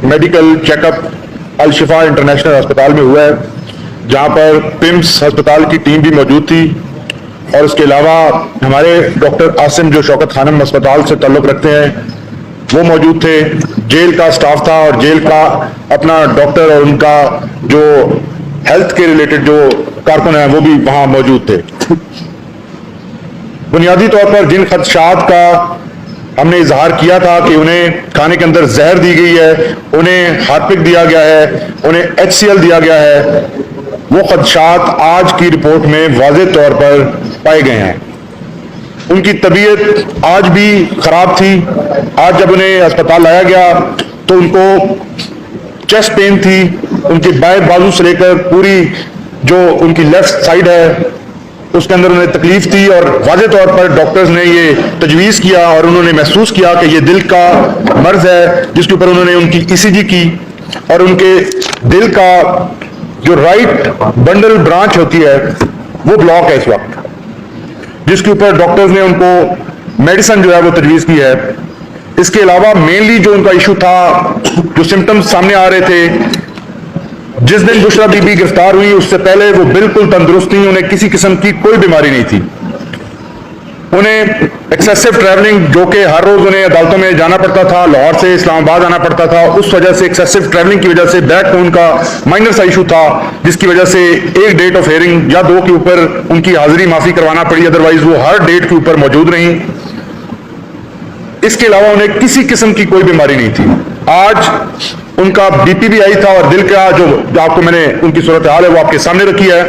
Medical checkup अल शिफा international अस्पताल में हुआ है, जहां पर पिम्स अस्पताल की टीम भी मौजूद थी और इसके अलावा हमारे डॉक्टर आसिम जो शौकत खानम अस्पताल से ताल्लुक़ रखते हैं वो मौजूद थे। जेल का स्टाफ था और जेल का अपना डॉक्टर और उनका जो हेल्थ के रिलेटेड जो कारकुन हैं वो भी वहां मौजूद थे। बुनियादी तौर पर जिन खदशात का हमने इजहार किया था कि उन्हें खाने के अंदर जहर दी गई है, उन्हें हार्पिक दिया गया है, उन्हें HCl दिया गया है, वो खदशात आज की रिपोर्ट में वाज़े तौर पर पाए गए हैं। उनकी तबीयत आज भी खराब थी। आज जब उन्हें अस्पताल लाया गया तो उनको चेस्ट पेन थी, उनके बाएं बाजू से लेकर पूरी जो उनकी लेफ्ट साइड है उसके अंदर उन्हें तकलीफ थी और वाज़े तौर पर डॉक्टर्स ने ये तजवीज़ किया और उन्होंने महसूस किया कि ये दिल का मर्ज है, जिसके ऊपर उन्होंने उनकी ECG की और उनके दिल का जो राइट बंडल ब्रांच होती है वो ब्लॉक है इस वक्त, जिसके ऊपर डॉक्टर्स ने उनको मेडिसिन जो है वो तजवीज़ की है। इसके अलावा मेनली जो उनका इशू था, जो सिम्टम्स सामने आ रहे थे, जिस दिन बुशरा बीबी गिरफ्तार हुई उससे पहले वो बिल्कुल तंदुरुस्त थी, उन्हें किसी किस्म की कोई बीमारी नहीं थी। उन्हें एक्सेसिव ट्रैवलिंग, जो कि हर रोज उन्हें अदालतों में जाना पड़ता था, लाहौर से इस्लामाबाद आना पड़ता था, उस वजह से एक्सेसिव ट्रैवलिंग की वजह से बैक बोन का माइनर सा इशू था, जिसकी वजह से एक डेट ऑफ हेयरिंग या दो के ऊपर उनकी हाजिरी माफी करवाना पड़ी, अदरवाइज वो हर डेट के ऊपर मौजूद रही। इसके अलावा उन्हें किसी किस्म की कोई बीमारी नहीं थी। आज उनका BP भी आई था और दिल का जो आपको मैंने उनकी सूरत हाल है वो आपके सामने रखी है।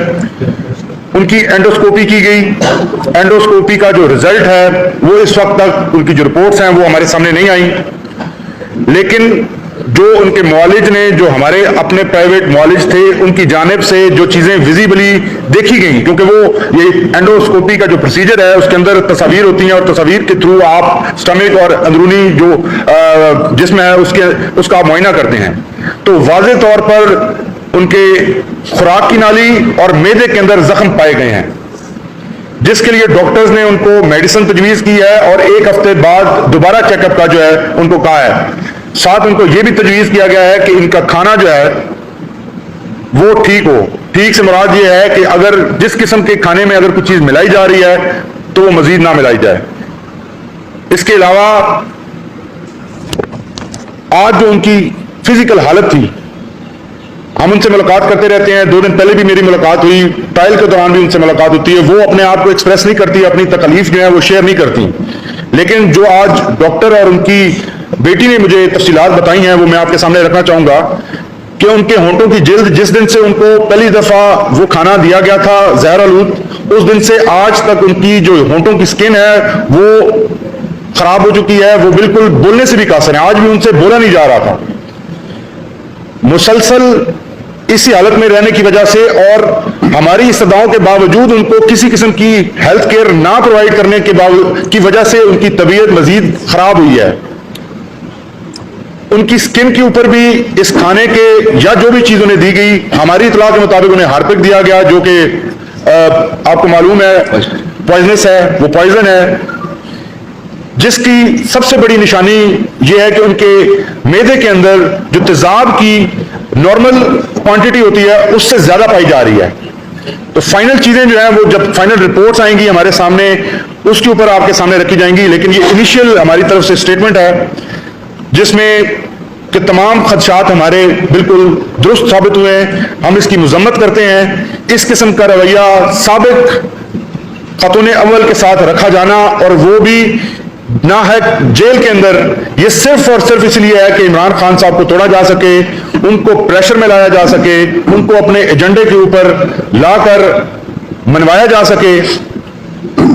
उनकी एंडोस्कोपी की गई, एंडोस्कोपी का जो रिजल्ट है वो इस वक्त तक उनकी जो रिपोर्ट्स हैं वो हमारे सामने नहीं आई, लेकिन जो उनके मुआलिज ने, जो हमारे अपने प्राइवेट मुआलिज थे, उनकी जानिब से जो चीजें विजिबली देखी गई, क्योंकि वो ये एंडोस्कोपी का जो प्रोसीजर है उसके अंदर तस्वीर होती हैं और तस्वीर के थ्रू आप स्टमक और अंदरूनी जो जिस्म है उसका आप मुआयना करते हैं, तो वाज़े तौर पर उनके खुराक की नाली और मैदे के अंदर जख्म पाए गए हैं, जिसके लिए डॉक्टर्स ने उनको मेडिसिन तजवीज़ की है और एक हफ्ते बाद दोबारा चेकअप का जो है उनको कहा है। साथ उनको यह भी तजवीज़ किया गया है कि इनका खाना जो है वो ठीक हो। ठीक से मुराद ये है कि अगर जिस किस्म के खाने में अगर कुछ चीज मिलाई जा रही है तो वो मजीद ना मिलाई जाए। इसके अलावा आज जो उनकी फिजिकल हालत थी, हम उनसे मुलाकात करते रहते हैं, 2 दिन पहले भी मेरी मुलाकात हुई, ट्रायल के दौरान भी उनसे मुलाकात होती है। वो अपने आप को एक्सप्रेस नहीं करती, अपनी तकलीफ जो है वो शेयर नहीं करती, लेकिन जो आज डॉक्टर और उनकी बेटी ने मुझे तफसीलात बताई हैं वो मैं आपके सामने रखना चाहूंगा कि उनके होंठों की जिल्द जिस दिन से उनको पहली दफा वो खाना दिया गया था जहर आलूद, उस दिन से आज तक उनकी जो होंठों की स्किन है वो खराब हो चुकी है, वो बिल्कुल बोलने से भी कासिर है, आज भी उनसे बोला नहीं जा रहा था। मुसलसल इसी हालत में रहने की वजह से और हमारी इस्तदाओं के बावजूद उनको किसी किस्म की हेल्थ केयर ना प्रोवाइड करने की वजह से उनकी तबीयत मजीद खराब हुई है। उनकी स्किन के ऊपर भी इस खाने के या जो भी चीज उन्हें दी गई, हमारी इतला के मुताबिक उन्हें हार्पिक दिया गया, जो कि आपको मालूम है पॉइजनस है, वो पॉइजन है, जिसकी सबसे बड़ी निशानी यह है कि उनके मैदे के अंदर जो तेजाब की नॉर्मल क्वांटिटी होती है उससे ज्यादा पाई जा रही है। तो फाइनल चीजें जो है वो जब फाइनल रिपोर्ट्स आएंगी हमारे सामने उसके ऊपर आपके सामने रखी जाएंगी, लेकिन ये इनिशियल हमारी तरफ से स्टेटमेंट है जिसमें कि तमाम खदशात हमारे बिल्कुल दुरुस्त साबित हुए हैं। हम इसकी मजम्मत करते हैं। इस किस्म का रवैया साबिक खातून अव्वल के साथ रखा जाना और वो भी ना है जेल के अंदर, ये सिर्फ और सिर्फ इसलिए है कि इमरान खान साहब को तोड़ा जा सके, उनको प्रेशर में लाया जा सके, उनको अपने एजेंडे के ऊपर लाकर मनवाया जा सके।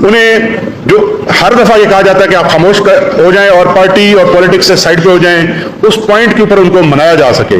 उन्हें जो हर दफा ये कहा जाता है कि आप खामोश हो जाएं और पार्टी और पॉलिटिक्स से साइड पे हो जाएं, उस पॉइंट के ऊपर उनको मनाया जा सके।